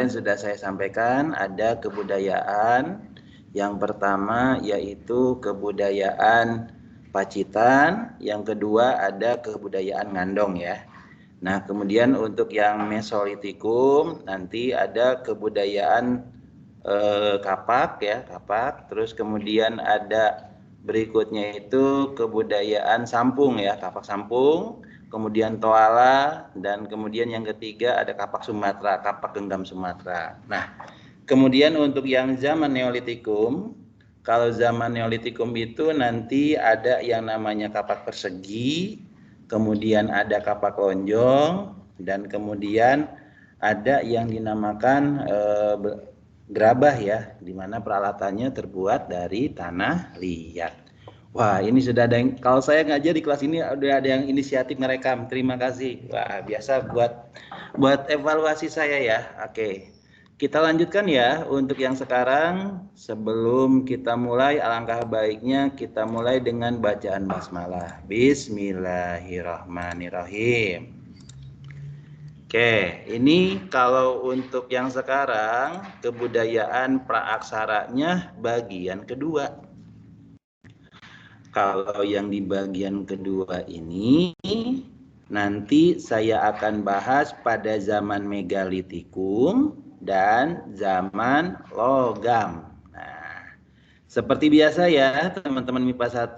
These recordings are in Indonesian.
sudah saya sampaikan ada kebudayaan. Yang pertama yaitu kebudayaan Pacitan, yang kedua ada kebudayaan Ngandong ya. Nah, kemudian untuk yang Mesolitikum nanti ada kebudayaan Kapak ya, Kapak. Terus kemudian ada berikutnya itu kebudayaan Sampung ya, Kapak Sampung. Kemudian Toala, dan kemudian yang ketiga ada Kapak Sumatera, Kapak Genggam Sumatera. Nah, kemudian untuk yang zaman Neolitikum, kalau zaman Neolitikum itu nanti ada yang namanya kapak persegi, kemudian ada kapak lonjong, dan kemudian ada yang dinamakan gerabah ya, di mana peralatannya terbuat dari tanah liat. Wah, ini sudah ada yang, kalau saya ngajar di kelas ini udah ada yang inisiatif merekam. Terima kasih. Wah, biasa buat evaluasi saya ya. Oke. Kita lanjutkan ya untuk yang sekarang. Sebelum kita mulai, alangkah baiknya kita mulai dengan bacaan basmalah. Bismillahirrahmanirrahim. Oke, ini kalau untuk yang sekarang kebudayaan praaksaranya bagian kedua. Kalau yang di bagian kedua ini nanti saya akan bahas pada zaman megalitikum dan zaman logam. Nah, seperti biasa ya teman-teman MIPA 1,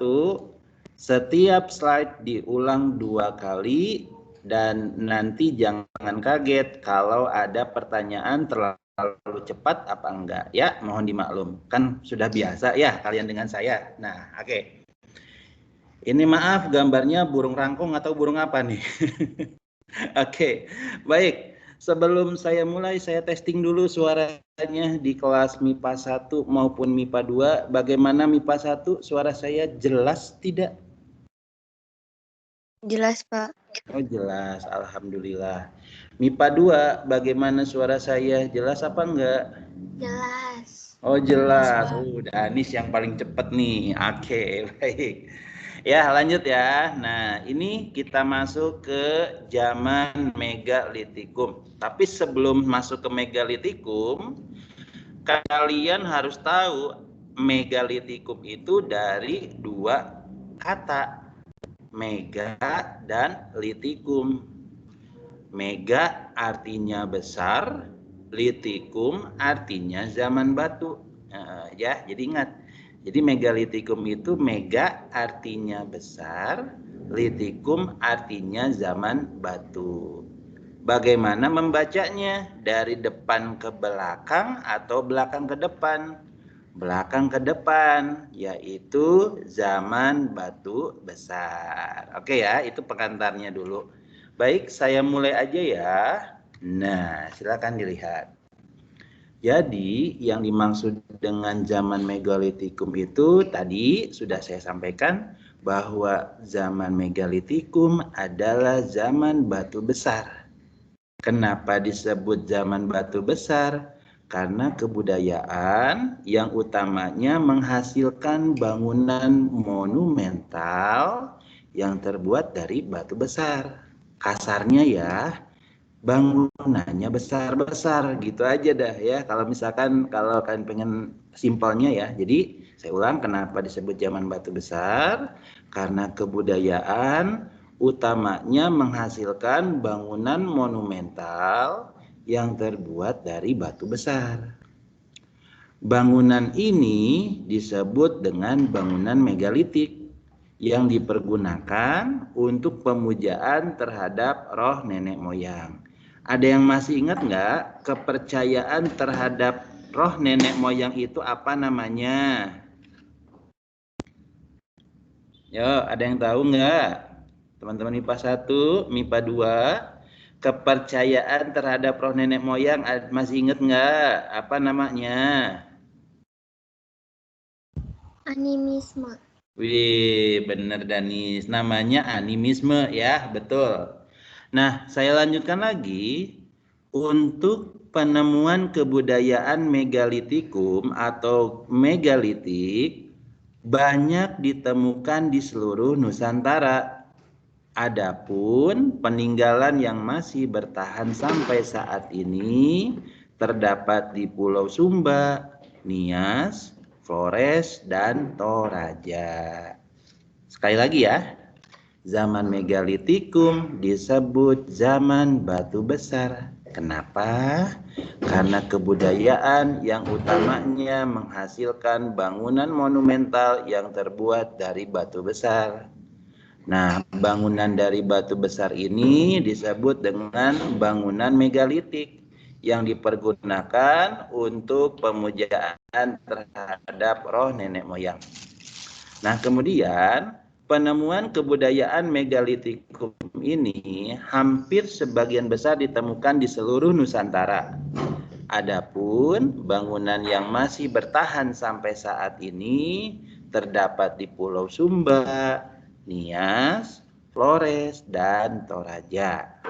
setiap slide diulang 2 kali dan nanti jangan kaget kalau ada pertanyaan terlalu cepat apa enggak ya, mohon dimaklum. Kan sudah biasa ya kalian dengan saya. Nah, oke. Ini maaf gambarnya burung rangkong atau burung apa nih? Oke, baik. Sebelum saya mulai, saya testing dulu suaranya di kelas MIPA 1 maupun MIPA 2. Bagaimana MIPA 1? Suara saya jelas tidak? Jelas, Pak. Oh, jelas. Alhamdulillah. MIPA 2, bagaimana suara saya? Jelas apa enggak? Jelas. Oh, jelas. Danis yang paling cepat nih. Oke, baik. Ya, lanjut ya. Nah, ini kita masuk ke zaman megalitikum. Tapi sebelum masuk ke megalitikum, kalian harus tahu megalitikum itu dari 2 kata, mega dan litikum. Mega artinya besar, litikum artinya zaman batu. Ya, jadi ingat. Jadi megalitikum itu mega artinya besar, litikum artinya zaman batu. Bagaimana membacanya? Dari depan ke belakang atau belakang ke depan? Belakang ke depan, yaitu zaman batu besar. Oke ya, itu pengantarnya dulu. Baik, saya mulai aja ya. Nah, silakan dilihat. Jadi yang dimaksud dengan zaman megalitikum itu tadi sudah saya sampaikan bahwa zaman megalitikum adalah zaman batu besar. Kenapa disebut zaman batu besar? Karena kebudayaan yang utamanya menghasilkan bangunan monumental yang terbuat dari batu besar. Kasarnya ya, bangunannya besar-besar gitu aja dah ya. Kalau misalkan kalau kalian pengen simpelnya ya. Jadi saya ulang, kenapa disebut zaman batu besar? Karena kebudayaan utamanya menghasilkan bangunan monumental yang terbuat dari batu besar. Bangunan ini disebut dengan bangunan megalitik yang dipergunakan untuk pemujaan terhadap roh nenek moyang. Ada yang masih ingat nggak kepercayaan terhadap roh nenek moyang itu apa namanya? Yo, ada yang tahu nggak? Teman-teman MIPA 1, MIPA 2, kepercayaan terhadap roh nenek moyang masih ingat nggak? Apa namanya? Animisme. Wih, bener Danis. Namanya animisme ya, betul. Nah, saya lanjutkan lagi. Untuk penemuan kebudayaan megalitikum atau megalitik banyak ditemukan di seluruh Nusantara. Adapun peninggalan yang masih bertahan sampai saat ini terdapat di Pulau Sumba, Nias, Flores, dan Toraja. Sekali lagi ya, zaman megalitikum disebut zaman batu besar. Kenapa? Karena kebudayaan yang utamanya menghasilkan bangunan monumental yang terbuat dari batu besar. Nah, bangunan dari batu besar ini disebut dengan bangunan megalitik yang dipergunakan untuk pemujaan terhadap roh nenek moyang. Nah, kemudian penemuan kebudayaan megalitikum ini hampir sebagian besar ditemukan di seluruh Nusantara. Adapun bangunan yang masih bertahan sampai saat ini terdapat di Pulau Sumba, Nias, Flores, dan Toraja.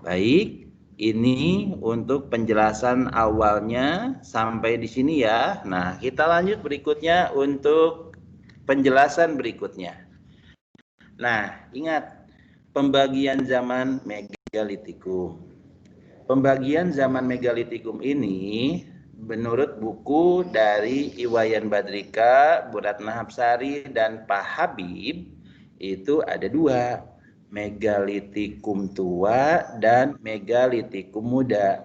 Baik, ini untuk penjelasan awalnya sampai di sini ya. Nah, kita lanjut berikutnya untuk penjelasan berikutnya. Nah, ingat pembagian zaman megalitikum. Pembagian zaman megalitikum ini menurut buku dari Iwayan Badrika, Bu Ratna Hapsari, dan Pak Habib itu ada dua, megalitikum tua dan megalitikum muda.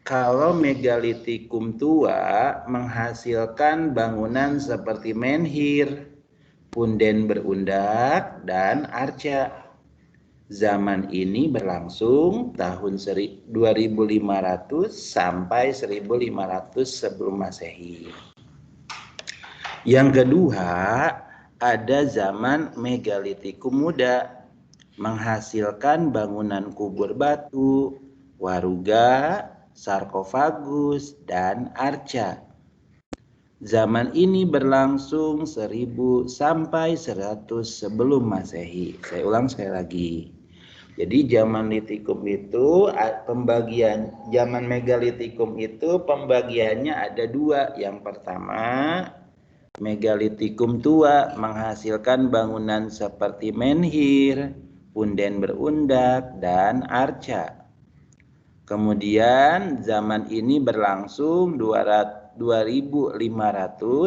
Kalau megalitikum tua menghasilkan bangunan seperti menhir, punden berundak, dan arca. Zaman ini berlangsung tahun 2500 sampai 1500 sebelum Masehi. Yang kedua, ada zaman megalitikum muda, menghasilkan bangunan kubur batu, waruga, sarkofagus, dan arca. Zaman ini berlangsung 1000 sampai 100 sebelum Masehi. Saya ulang sekali lagi. Jadi zaman litikum itu pembagian zaman megalitikum itu pembagiannya ada dua. Yang pertama, megalitikum tua menghasilkan bangunan seperti menhir, punden berundak, dan arca. Kemudian zaman ini berlangsung 2500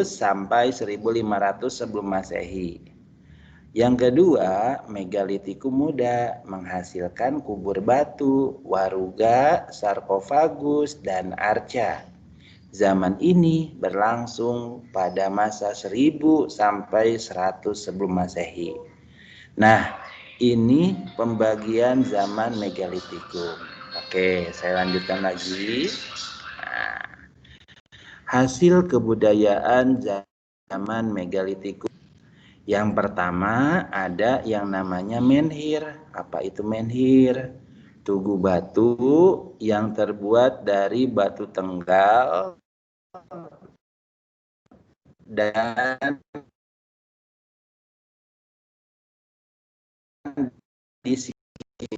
sampai 1500 sebelum Masehi. Yang kedua, megalitikum muda menghasilkan kubur batu, waruga, sarkofagus, dan arca. Zaman ini berlangsung pada masa 1000 sampai 100 sebelum Masehi. Nah, ini pembagian zaman megalitikum. Oke, saya lanjutkan lagi. Nah, hasil kebudayaan zaman megalitikum. Yang pertama ada yang namanya menhir. Apa itu menhir? Tugu batu yang terbuat dari batu tenggal dan di sini.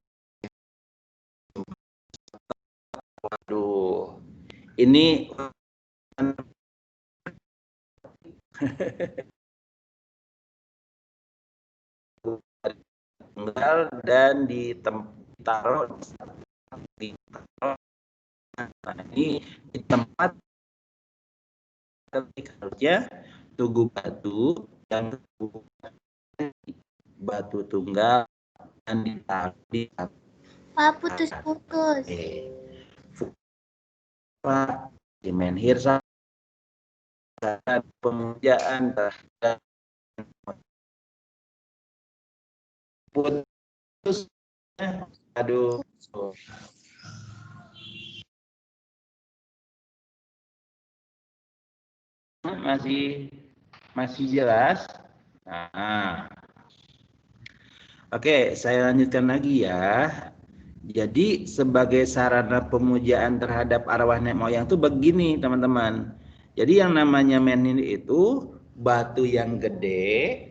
Waduh, ini tenggal dan ditaruh nah, ini di tempat harusnya tugu batu yang batu tunggal dan ditaruh di Pak, putus-putus. di menhir saat pemujaan terhadap putus. Aduh, masih jelas. Nah, oke, saya lanjutkan lagi ya. Jadi sebagai sarana pemujaan terhadap arwah nenek moyang itu begini teman-teman. Jadi yang namanya menhir itu batu yang gede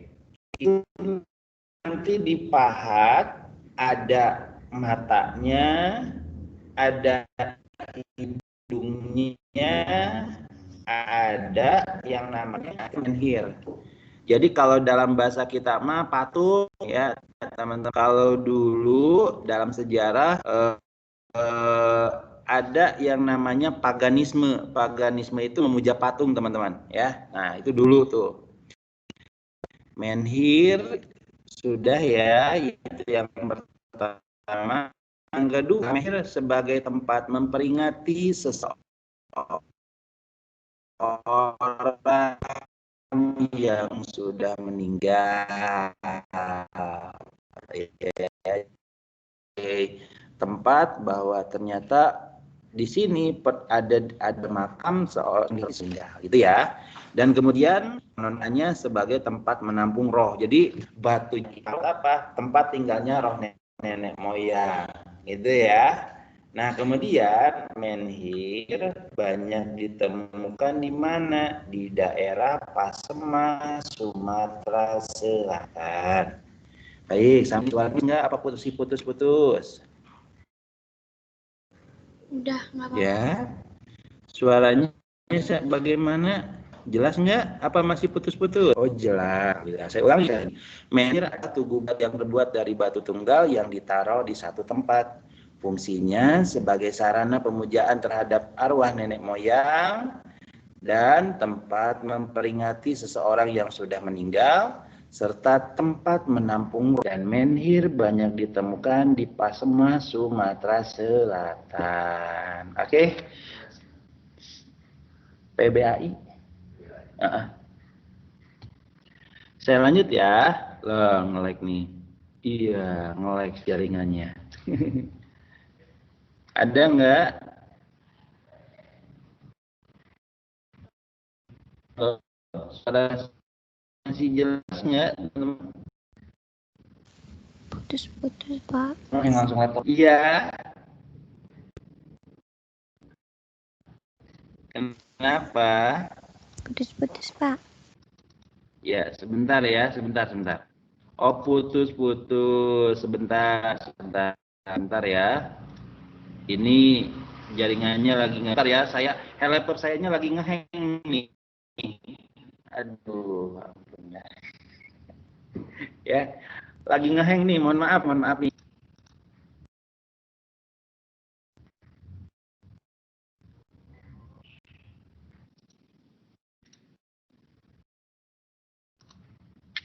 itu nanti dipahat, ada matanya, ada hidungnya, ada yang namanya menhir. Jadi kalau dalam bahasa kita mah patung ya teman-teman. Kalau dulu dalam sejarah ada yang namanya paganisme. Paganisme itu memuja patung, teman-teman, ya. Nah, itu dulu tuh. Menhir sudah ya, itu yang pertama. Yang kedua, menhir sebagai tempat memperingati seseorang yang sudah meninggal. Tempat bahwa ternyata di sini ada makam seorang yang meninggal, gitu ya. Dan kemudian nonanya sebagai tempat menampung roh. Jadi batu itu apa? Tempat tinggalnya roh nenek moyang, gitu ya. Nah, kemudian menhir banyak ditemukan di mana? Di daerah Pasaman, Sumatera Selatan. Baik, sampai suara enggak apa putus-putus? Udah, nggak apa-apa. Ya, suaranya bagaimana? Jelas nggak? Apa masih putus-putus? Oh, jelas. Saya ulangi lagi. Menhir adalah tugu yang terbuat dari batu tunggal yang ditaruh di satu tempat. Fungsinya sebagai sarana pemujaan terhadap arwah nenek moyang dan tempat memperingati seseorang yang sudah meninggal, serta tempat menampung roh. Dan menhir banyak ditemukan di Pasaman, Sumatera Selatan. Oke. PBAI. Saya lanjut ya. Loh, nge-lag nih. Iya, nge-lag jaringannya. Ada nggak? Suara masih jelas nggak? Putus-putus, Pak. Yang langsung laptop. Iya. Kenapa? Putus-putus, Pak. Ya, sebentar ya, sebentar. Oh, putus-putus. Sebentar ya. Ini jaringannya lagi ngetar ya. Laptop sayanya lagi ngehang nih. Aduh, ampun ya. Ya, lagi ngehang nih. Mohon maaf nih.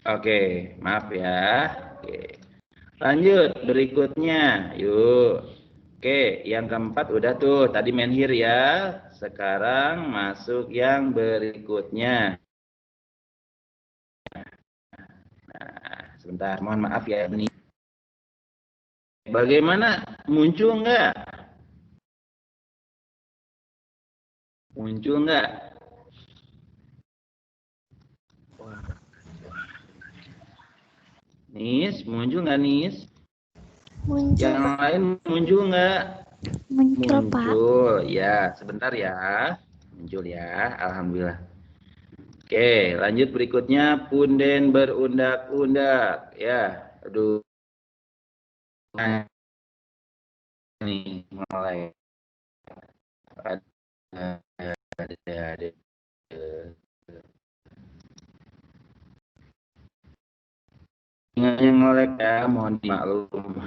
Oke, maaf ya. Oke. Lanjut berikutnya. Yuk. Oke, yang keempat udah tuh. Tadi menhir ya. Sekarang masuk yang berikutnya. Nah, sebentar. Mohon maaf ya ini. Bagaimana? Muncul nggak? Muncul nggak? Nis, muncul nggak Nis? Muncul, Yang Pak. lain muncul nggak? Muncul, Pak. Muncul, ya. Sebentar ya. Muncul ya. Alhamdulillah. Oke, lanjut berikutnya. Punden berundak-undak. Ya, aduh. Nah, ini mulai. Ada. Yang ngolek ya, mohon dimaklum.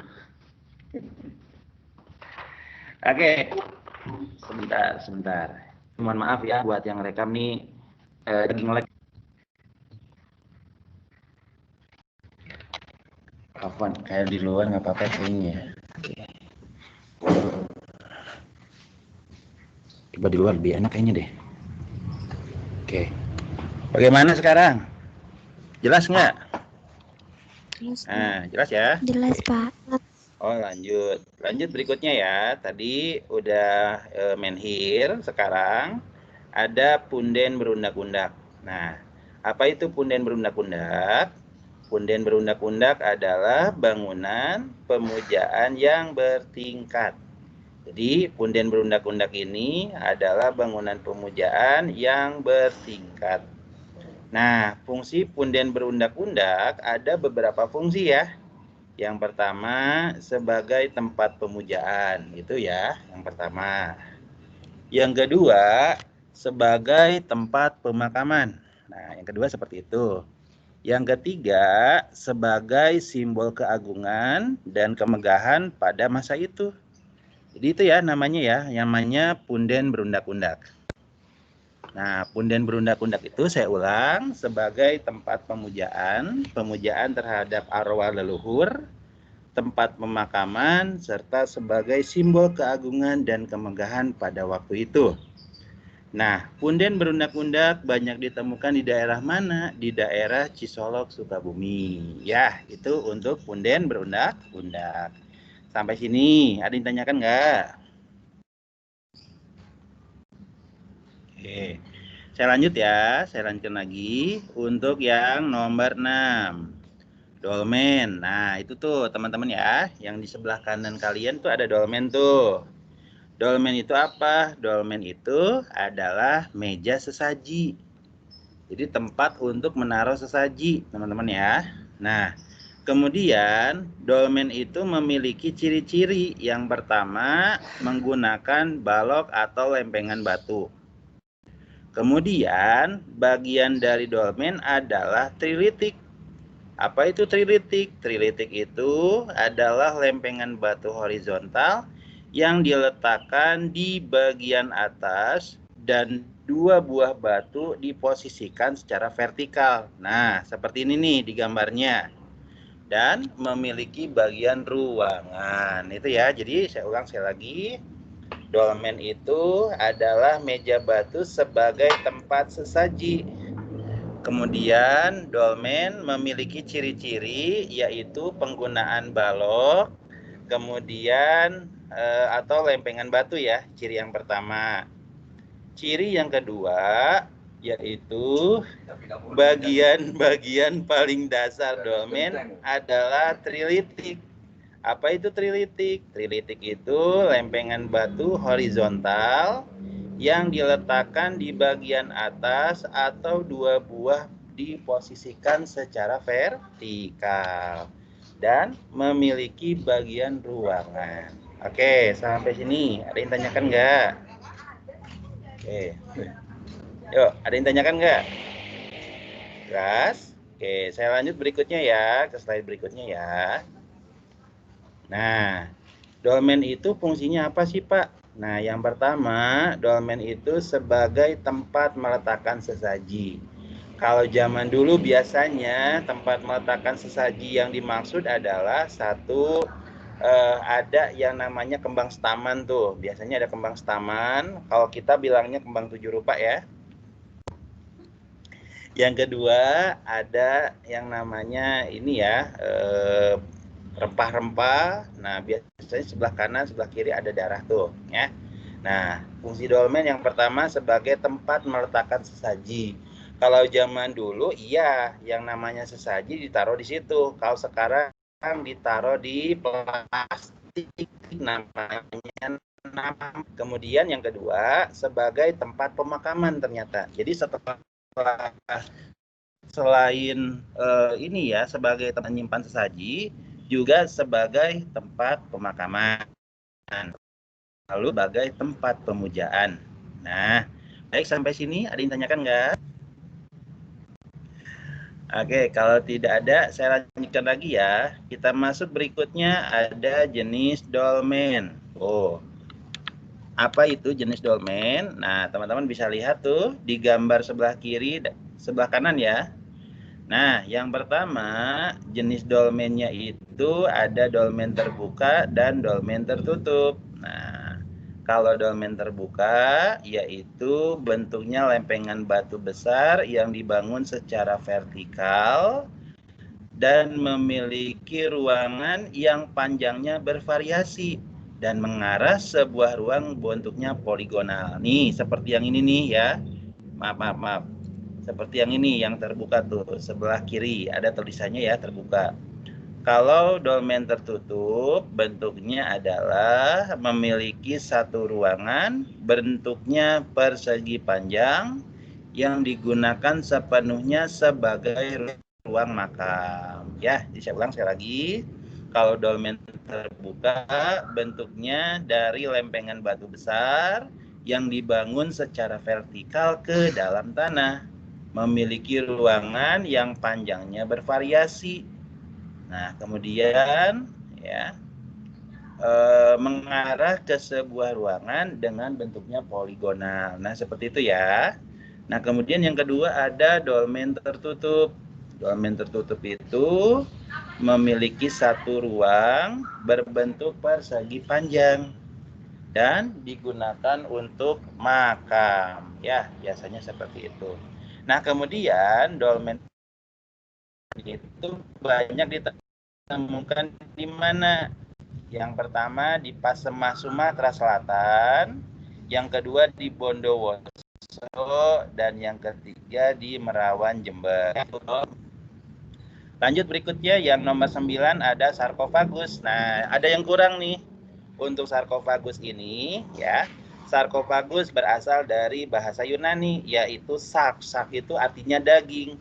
Oke, sebentar. Mohon maaf ya buat yang rekam nih lagi ngelek. Afwan, kayak di luar nggak apa-apa kayaknya. Oke. Coba di luar lebih enak kayaknya deh. Oke. Bagaimana sekarang? Jelas nggak? Jelas, Pak. Nah, jelas ya? Jelas, Pak. Oh, lanjut berikutnya ya. Tadi udah menhir, sekarang ada punden berundak-undak. Nah, apa itu punden berundak-undak? Punden berundak-undak adalah bangunan pemujaan yang bertingkat. Jadi, punden berundak-undak ini adalah bangunan pemujaan yang bertingkat. Nah, fungsi punden berundak-undak ada beberapa fungsi ya. Yang pertama sebagai tempat pemujaan, itu ya, yang pertama. Yang kedua sebagai tempat pemakaman. Nah, yang kedua seperti itu. Yang ketiga sebagai simbol keagungan dan kemegahan pada masa itu. Jadi itu ya namanya punden berundak-undak. Nah, punden berundak-undak itu saya ulang sebagai tempat pemujaan terhadap arwah leluhur, tempat pemakaman, serta sebagai simbol keagungan dan kemegahan pada waktu itu. Nah, punden berundak-undak banyak ditemukan di daerah mana? Di daerah Cisolok, Sukabumi. Ya, itu untuk punden berundak-undak. Sampai sini, ada yang tanyakan nggak? Oke, saya lanjut ya. Saya lanjutkan lagi untuk yang nomor 6. Dolmen. Nah, itu tuh teman-teman ya. Yang di sebelah kanan kalian tuh ada dolmen tuh. Dolmen itu apa? Dolmen itu adalah meja sesaji. Jadi tempat untuk menaruh sesaji, teman-teman ya. Nah, kemudian dolmen itu memiliki ciri-ciri. Yang pertama, menggunakan balok atau lempengan batu. Kemudian, bagian dari dolmen adalah trilitik. Apa itu trilitik? Trilitik itu adalah lempengan batu horizontal yang diletakkan di bagian atas dan dua buah batu diposisikan secara vertikal. Nah, seperti ini nih di gambarnya. Dan memiliki bagian ruangan. Itu ya. Jadi saya ulang sekali lagi. Dolmen itu adalah meja batu sebagai tempat sesaji. Kemudian dolmen memiliki ciri-ciri yaitu penggunaan balok, kemudian atau lempengan batu ya, ciri yang pertama. Ciri yang kedua yaitu bagian-bagian paling dasar dolmen adalah trilitik. Apa itu trilitik? Trilitik itu lempengan batu horizontal yang diletakkan di bagian atas atau dua buah diposisikan secara vertikal dan memiliki bagian ruangan. Oke, sampai sini ada yang tanyakan nggak? Oke, yuk ada yang tanyakan nggak? Jelas? Oke, saya lanjut berikutnya ya, ke slide berikutnya ya. Nah, dolmen itu fungsinya apa sih, Pak? Nah, yang pertama, dolmen itu sebagai tempat meletakkan sesaji. Kalau zaman dulu biasanya tempat meletakkan sesaji yang dimaksud adalah satu, ada yang namanya kembang setaman tuh. Biasanya ada kembang setaman, kalau kita bilangnya kembang 7 rupa ya. Yang kedua, ada yang namanya ini ya, rempah-rempah. Nah, biasanya sebelah kanan, sebelah kiri ada darah tuh, ya. Nah, fungsi dolmen yang pertama sebagai tempat meletakkan sesaji. Kalau zaman dulu, iya, yang namanya sesaji ditaruh di situ. Kalau sekarang ditaruh di plastik, namanya. Kemudian yang kedua, sebagai tempat pemakaman ternyata. Jadi setelah selain ini ya sebagai tempat menyimpan sesaji, juga sebagai tempat pemakaman, lalu sebagai tempat pemujaan. Nah, baik sampai sini ada yang tanyakan nggak? Oke, kalau tidak ada saya lanjutkan lagi ya. Kita masuk berikutnya ada jenis dolmen. Oh, apa itu jenis dolmen? Nah, teman-teman bisa lihat tuh di gambar sebelah kiri, sebelah kanan ya. Nah, yang pertama jenis dolmennya itu ada dolmen terbuka dan dolmen tertutup. Nah, kalau dolmen terbuka yaitu bentuknya lempengan batu besar yang dibangun secara vertikal dan memiliki ruangan yang panjangnya bervariasi dan mengarah sebuah ruang bentuknya poligonal. Nih, seperti yang ini nih ya. Maaf. Seperti yang ini, yang terbuka tuh, sebelah kiri ada tulisannya ya, terbuka. Kalau dolmen tertutup, bentuknya adalah memiliki satu ruangan, bentuknya persegi panjang, yang digunakan sepenuhnya sebagai ruang makam. Ya, saya ulang sekali lagi. Kalau dolmen terbuka, bentuknya dari lempengan batu besar yang dibangun secara vertikal ke dalam tanah, memiliki ruangan yang panjangnya bervariasi. Nah, kemudian ya, mengarah ke sebuah ruangan dengan bentuknya poligonal. Nah, seperti itu ya. Nah, kemudian yang kedua ada dolmen tertutup. Dolmen tertutup itu memiliki satu ruang berbentuk persegi panjang dan digunakan untuk makam. Ya, biasanya seperti itu. Nah, kemudian dolmen itu banyak ditemukan di mana? Yang pertama di Pasemah, Sumatera Selatan, yang kedua di Bondowoso, dan yang ketiga di Merawan, Jember. Lanjut berikutnya yang nomor 9 ada sarkofagus. Nah, ada yang kurang nih untuk sarkofagus ini ya. Sarkofagus berasal dari bahasa Yunani yaitu sak. Sak itu artinya daging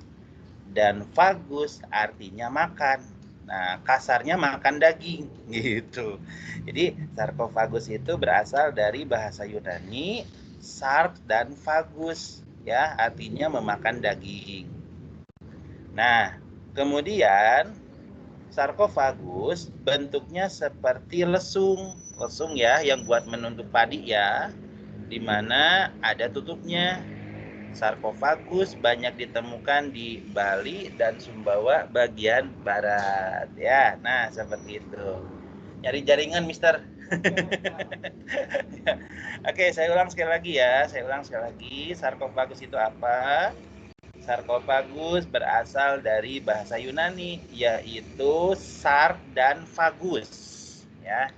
dan fagus artinya makan. Nah, kasarnya makan daging gitu. Jadi sarkofagus itu berasal dari bahasa Yunani sark dan fagus ya, artinya memakan daging. Nah, kemudian sarkofagus bentuknya seperti lesung. Lesung ya yang buat menuntut padi ya, di mana ada tutupnya. Sarkofagus banyak ditemukan di Bali dan Sumbawa bagian barat ya. Nah, seperti itu. Nyari jaringan, Mister. Oke, saya ulang sekali lagi ya. Sarkofagus itu apa? Sarkofagus berasal dari bahasa Yunani yaitu sark dan fagus ya.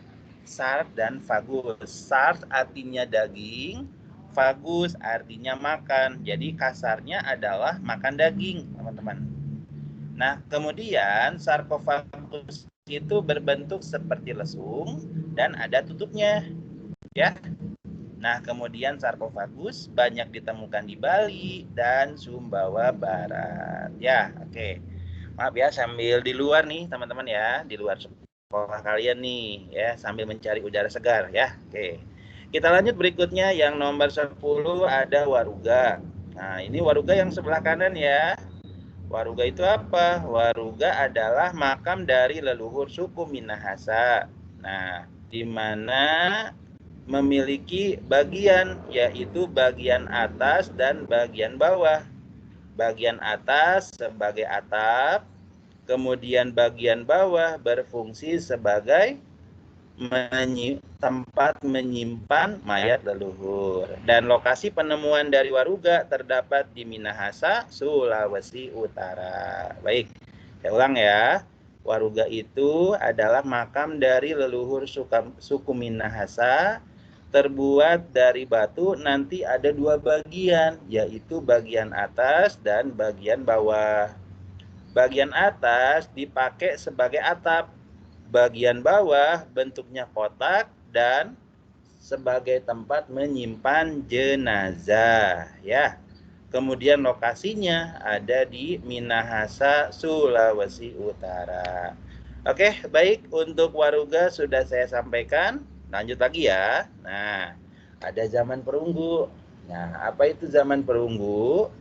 Sark dan fagus. Sark artinya daging, fagus artinya makan. Jadi kasarnya adalah makan daging, teman-teman. Nah, kemudian sarkofagus itu berbentuk seperti lesung dan ada tutupnya, ya. Nah, kemudian sarkofagus banyak ditemukan di Bali dan Sumbawa Barat. Ya, oke. Maaf ya, sambil di luar nih, teman-teman ya, di luar sekolah kalian nih, ya, sambil mencari udara segar, ya. Oke. Kita lanjut berikutnya, yang nomor 10 ada Waruga. Nah, ini Waruga yang sebelah kanan ya. Waruga itu apa? Waruga adalah makam dari leluhur suku Minahasa. Nah, di mana memiliki bagian, yaitu bagian atas dan bagian bawah. Bagian atas sebagai atap, kemudian bagian bawah berfungsi sebagai tempat menyimpan mayat leluhur. Dan lokasi penemuan dari Waruga terdapat di Minahasa, Sulawesi Utara. Baik, saya ulang ya. Waruga itu adalah makam dari leluhur suku Minahasa, terbuat dari batu, nanti ada dua bagian, yaitu bagian atas dan bagian bawah. Bagian atas dipakai sebagai atap, bagian bawah bentuknya kotak dan sebagai tempat menyimpan jenazah ya. Kemudian lokasinya ada di Minahasa, Sulawesi Utara. Oke, baik, untuk Waruga sudah saya sampaikan. Lanjut lagi ya. Nah, ada zaman perunggu. Nah, apa itu zaman perunggu?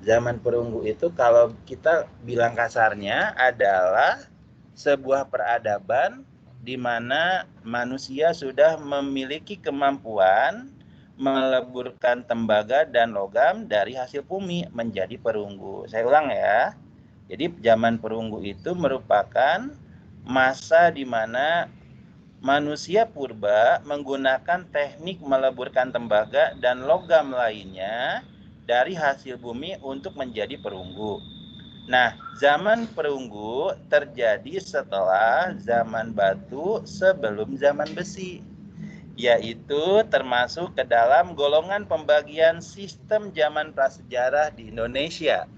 Zaman perunggu itu kalau kita bilang kasarnya adalah sebuah peradaban di mana manusia sudah memiliki kemampuan meleburkan tembaga dan logam dari hasil bumi menjadi perunggu. Saya ulang ya. Jadi zaman perunggu itu merupakan masa di mana manusia purba menggunakan teknik meleburkan tembaga dan logam lainnya dari hasil bumi untuk menjadi perunggu. Nah, zaman perunggu terjadi setelah zaman batu sebelum zaman besi, yaitu termasuk ke dalam golongan pembagian sistem zaman prasejarah di Indonesia.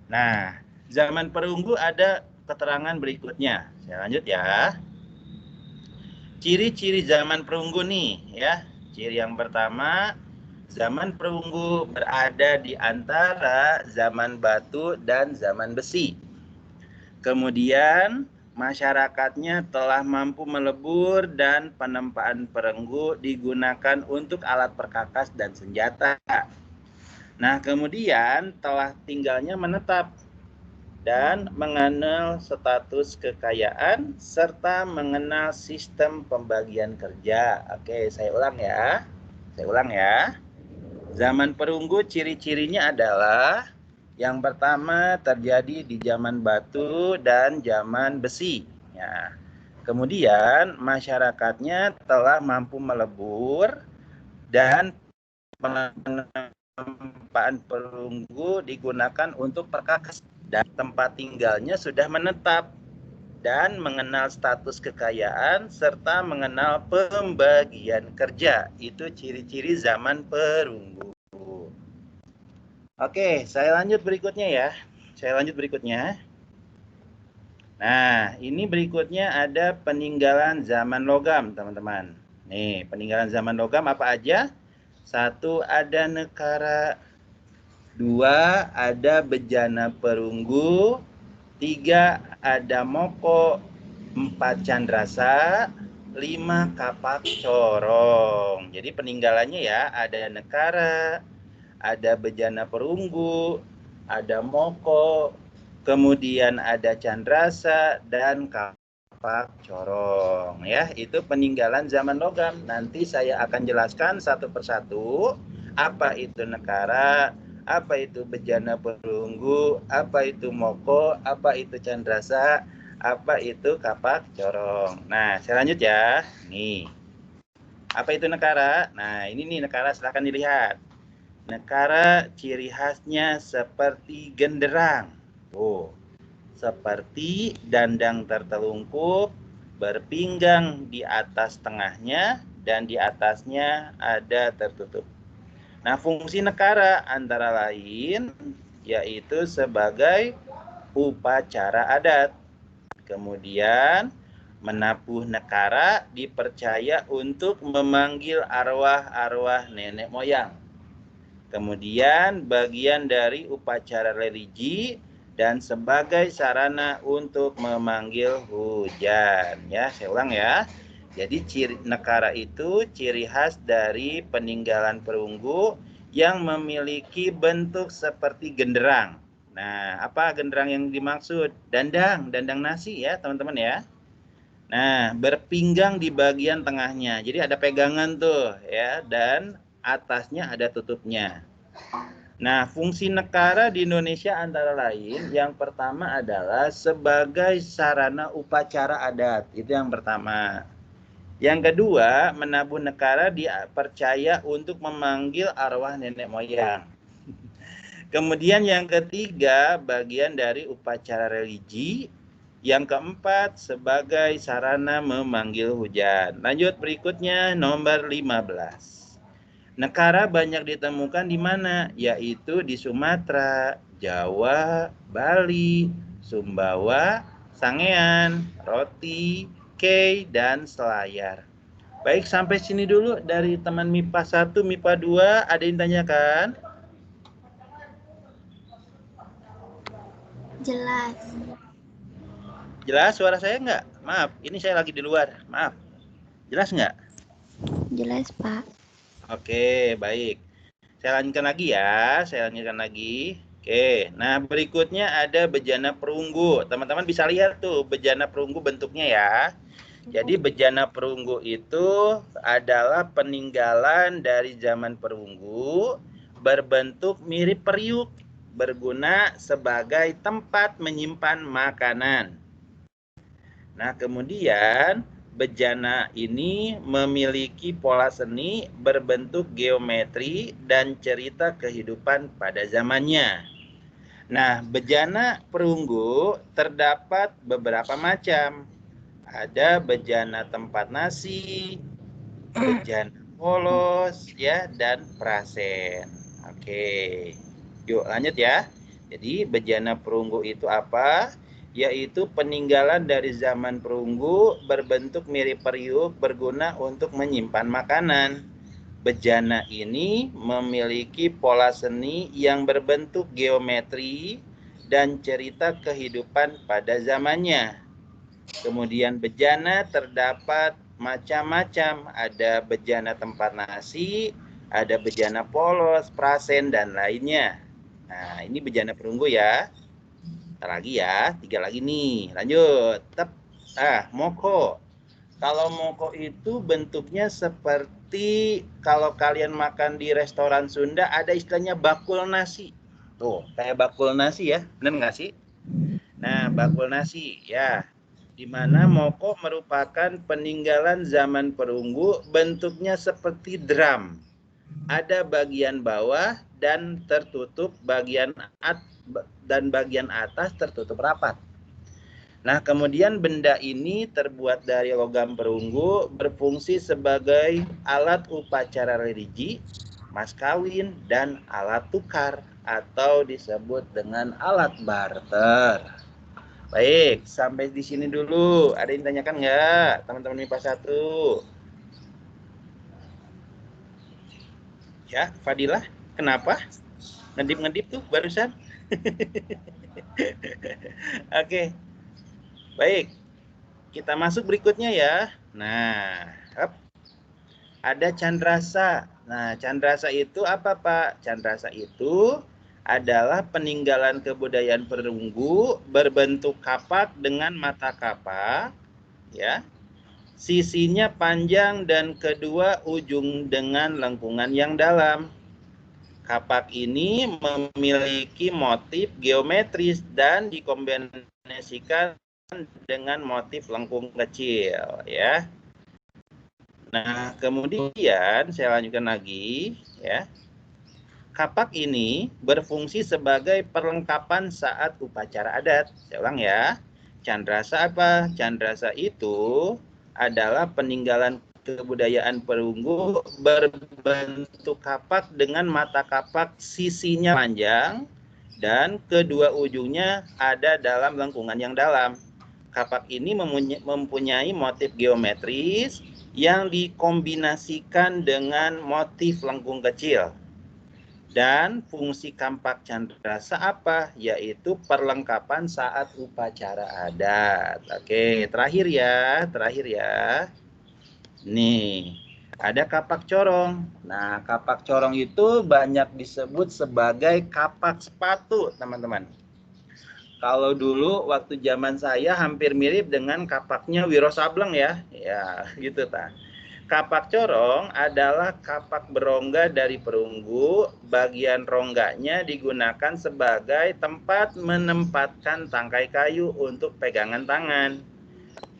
Nah, zaman perunggu ada keterangan berikutnya. Saya lanjut ya. Ciri-ciri zaman perunggu nih ya. Ciri yang pertama, zaman perunggu berada di antara zaman batu dan zaman besi. Kemudian masyarakatnya telah mampu melebur dan penempaan perunggu digunakan untuk alat perkakas dan senjata. Nah, kemudian telah tinggalnya menetap dan mengenal status kekayaan serta mengenal sistem pembagian kerja. Oke, saya ulang ya. Saya ulang ya. Zaman perunggu ciri-cirinya adalah yang pertama terjadi di zaman batu dan zaman besi. Ya. Kemudian masyarakatnya telah mampu melebur dan penempaan perunggu digunakan untuk perkakas dan tempat tinggalnya sudah menetap dan mengenal status kekayaan serta mengenal pembagian kerja. Itu ciri-ciri zaman perunggu. Oke, saya lanjut berikutnya ya. Nah, ini berikutnya ada peninggalan zaman logam, teman-teman. Nih, peninggalan zaman logam apa aja? 1 ada nekara, 2 ada bejana perunggu, 3 ada moko, 4 candrasa, 5 kapak corong. Jadi peninggalannya ya, ada nekara, ada bejana perunggu, ada moko, kemudian ada candrasa dan kapak corong ya. Itu peninggalan zaman logam. Nanti saya akan jelaskan satu persatu apa itu nekara, apa itu bejana perunggu, apa itu moko, apa itu candrasa, apa itu kapak corong. Nah, saya lanjut ya. Nih. Apa itu nekara? Nah, ini nih nekara, silahkan dilihat. Nekara ciri khasnya seperti genderang. Oh, seperti dandang tertelungkup, berpinggang di atas tengahnya, dan di atasnya ada tertutup. Nah, fungsi nekara antara lain yaitu sebagai upacara adat. Kemudian, menabuh nekara dipercaya untuk memanggil arwah-arwah nenek moyang. Kemudian bagian dari upacara religi dan sebagai sarana untuk memanggil hujan. Ya, saya ulang ya. Jadi nekara itu ciri khas dari peninggalan perunggu yang memiliki bentuk seperti genderang. Nah, apa genderang yang dimaksud? Dandang nasi ya, teman-teman ya. Nah, berpinggang di bagian tengahnya. Jadi ada pegangan tuh ya, dan atasnya ada tutupnya. Nah, fungsi nekara di Indonesia antara lain yang pertama adalah sebagai sarana upacara adat. Itu yang pertama. Yang kedua, menabuh nekara dipercaya untuk memanggil arwah nenek moyang. Kemudian yang ketiga, bagian dari upacara religi. Yang keempat, sebagai sarana memanggil hujan. Lanjut berikutnya, nomor 15. Nekara banyak ditemukan di mana? Yaitu di Sumatera, Jawa, Bali, Sumbawa, Sangean, Roti, Kei, dan Selayar. Baik, sampai sini dulu dari teman MIPA 1, MIPA 2. Ada yang tanyakan? Jelas. Jelas suara saya nggak? Maaf, ini saya lagi di luar. Maaf. Jelas nggak? Jelas, Pak. Oke, baik. Saya lanjutkan lagi. Oke, nah berikutnya ada bejana perunggu. Teman-teman bisa lihat tuh bejana perunggu bentuknya ya. Jadi bejana perunggu itu adalah peninggalan dari zaman perunggu berbentuk mirip periuk, berguna sebagai tempat menyimpan makanan. Nah, kemudian bejana ini memiliki pola seni berbentuk geometri dan cerita kehidupan pada zamannya. Nah, bejana perunggu terdapat beberapa macam. Ada bejana tempat nasi, bejana polos, ya, dan prasen. Oke, yuk lanjut ya. Jadi bejana perunggu itu apa? Yaitu peninggalan dari zaman perunggu berbentuk mirip periuk berguna untuk menyimpan makanan. Bejana ini memiliki pola seni yang berbentuk geometri dan cerita kehidupan pada zamannya. Kemudian bejana terdapat macam-macam, ada bejana tempat nasi, ada bejana polos, prasen, dan lainnya. Nah, ini bejana perunggu ya. Ntar lagi ya, 3 lagi nih. Lanjut. Moko. Kalau moko itu bentuknya seperti kalau kalian makan di restoran Sunda ada istilahnya bakul nasi. Tuh, kayak bakul nasi ya. Bener nggak sih? Nah, bakul nasi ya. Di mana moko merupakan peninggalan zaman perunggu, bentuknya seperti drum. Ada bagian bawah dan tertutup bagian atas tertutup rapat. Nah, kemudian benda ini terbuat dari logam perunggu, berfungsi sebagai alat upacara religi, mas kawin, dan alat tukar atau disebut dengan alat barter. Baik, sampai di sini dulu. Ada yang tanyakan nggak, teman-teman MIPA 1? Ya, Fadilah, kenapa? Ngedip-ngedip tuh barusan. Oke, baik. Kita masuk berikutnya ya. Nah, ada candrasa. Nah, candrasa itu apa, Pak? Candrasa itu adalah peninggalan kebudayaan perunggu berbentuk kapak dengan mata kapak, ya. Sisinya panjang dan kedua ujung dengan lengkungan yang dalam. Kapak ini memiliki motif geometris dan dikombinasikan dengan motif lengkung kecil, ya. Nah, kemudian saya lanjutkan lagi, ya. Kapak ini berfungsi sebagai perlengkapan saat upacara adat. Saya ulang ya. Candrasa apa? Candrasa itu adalah peninggalan kebudayaan perunggu berbentuk kapak dengan mata kapak sisinya panjang dan kedua ujungnya ada dalam lengkungan yang dalam. Kapak ini mempunyai motif geometris yang dikombinasikan dengan motif lengkung kecil. Dan fungsi kampak candrasa apa? Yaitu perlengkapan saat upacara adat. Oke, terakhir ya. Nih, ada kapak corong. Nah, kapak corong itu banyak disebut sebagai kapak sepatu, teman-teman. Kalau dulu waktu zaman saya hampir mirip dengan kapaknya Wiro Sableng ya. Ya, gitu ta. Kapak corong adalah kapak berongga dari perunggu. Bagian rongganya digunakan sebagai tempat menempatkan tangkai kayu untuk pegangan tangan.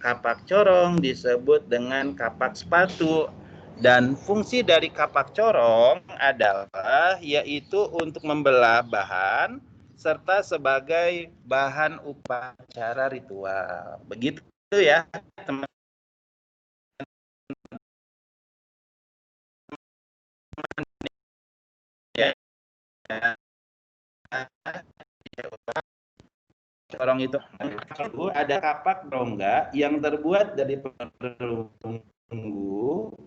Kapak corong disebut dengan kapak sepatu. Dan fungsi dari kapak corong adalah yaitu untuk membelah bahan serta sebagai bahan upacara ritual. Begitu ya, teman-teman. Ya. Corong itu ada kapak rongga yang terbuat dari perunggu.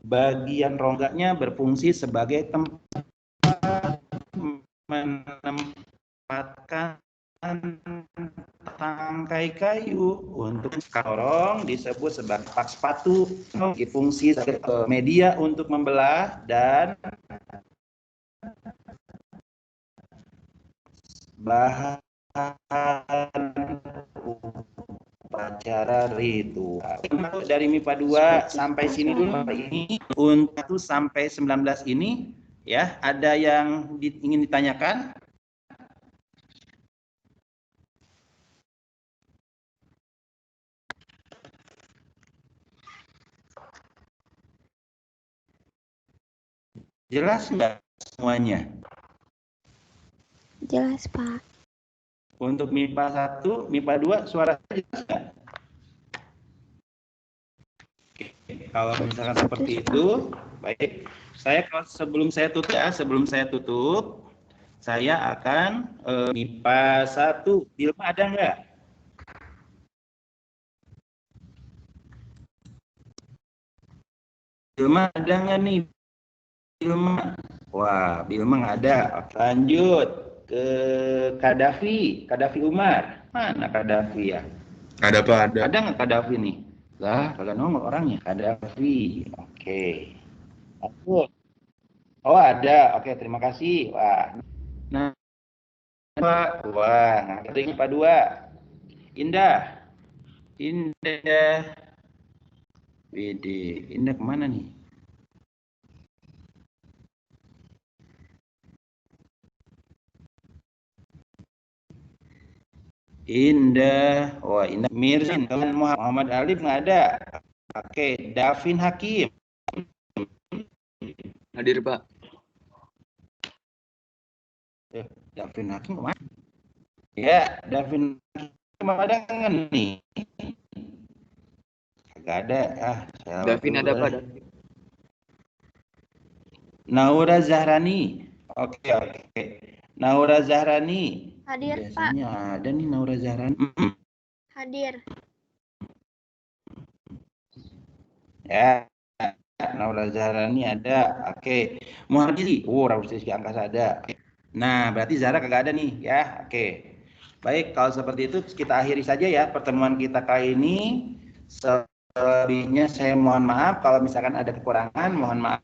Bagian rongganya berfungsi sebagai tempat menempatkan tangkai kayu. Untuk corong disebut sebagai kapak sepatu, fungsi sebagai media untuk membelah dan bahan upacara ritual. Dari MIPA 2 sampai sini dulu ini untuk 1 sampai 19 ini ya, ada yang ingin ditanyakan? Jelas nggak semuanya? Jelas, Pak. Untuk MIPA 1, MIPA 2 suara jelas nggak? Kalau misalkan seperti itu, baik. Sebelum saya tutup, saya akan MIPA 1. Dilma ada nggak? Bilma ada nggak nih? Bilma. Wah, Bilma nggak ada. Lanjut ke Kadafi Umar. Mana Kadafi ya? Ada Pak, ada. Ada nggak Kadafi nih? Lah, kagak nongol orangnya. Kadafi. Oke. Lanjut. Oh, ada. Oke, terima kasih. Wah. Nah, Pak. Wah, nah, itu Pak 2. Indah. WD. Indah kemana nih? Indah. Wah, Indah. Mirzin. Muhammad Alif nggak ada. Oke. Davin Hakim. Hadir, Pak. Davin Hakim kemana? Ya, Davin Hakim ada nggak nih? Nggak ada. Davin ada, Pak. Naura Zahrani. Oke. Naura Zahrani. Hadir, Biasanya Pak. ada nih Naura Zahrani. Hadir. Ya. Naura Zahrani ada. Oke. Muhadiri. Rawusti Angkasa ada. Nah, berarti Zahra kagak ada nih ya. Oke. Baik, kalau seperti itu kita akhiri saja ya pertemuan kita kali ini. Selebihnya saya mohon maaf kalau misalkan ada kekurangan, mohon maaf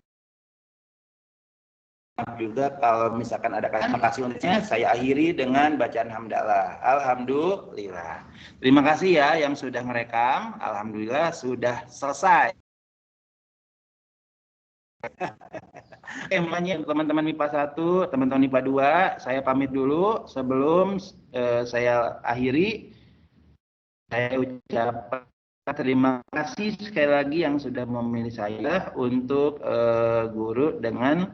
juga kalau misalkan ada kasih untuknya. Saya akhiri dengan bacaan hamdalah. Alhamdulillah. Terima kasih ya yang sudah merekam. Alhamdulillah sudah selesai. Teman-teman MIPA 1, teman-teman MIPA 2, saya pamit dulu sebelum saya akhiri. Saya ucapkan terima kasih sekali lagi yang sudah memilih saya untuk guru dengan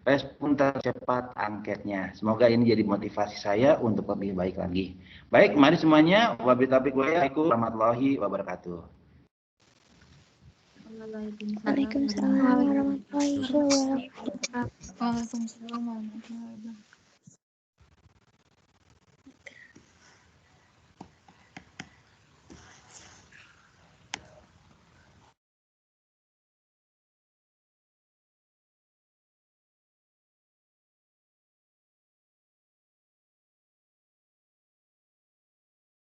respon tercepat angketnya. Semoga ini jadi motivasi saya untuk lebih baik lagi. Baik, mari semuanya. Wabillahi taufiq wal hidayah. Warahmatullahi wabarakatuh. Waalaikumsalam warahmatullahi wabarakatuh. Waalaikumsalam warahmatullahi wabarakatuh.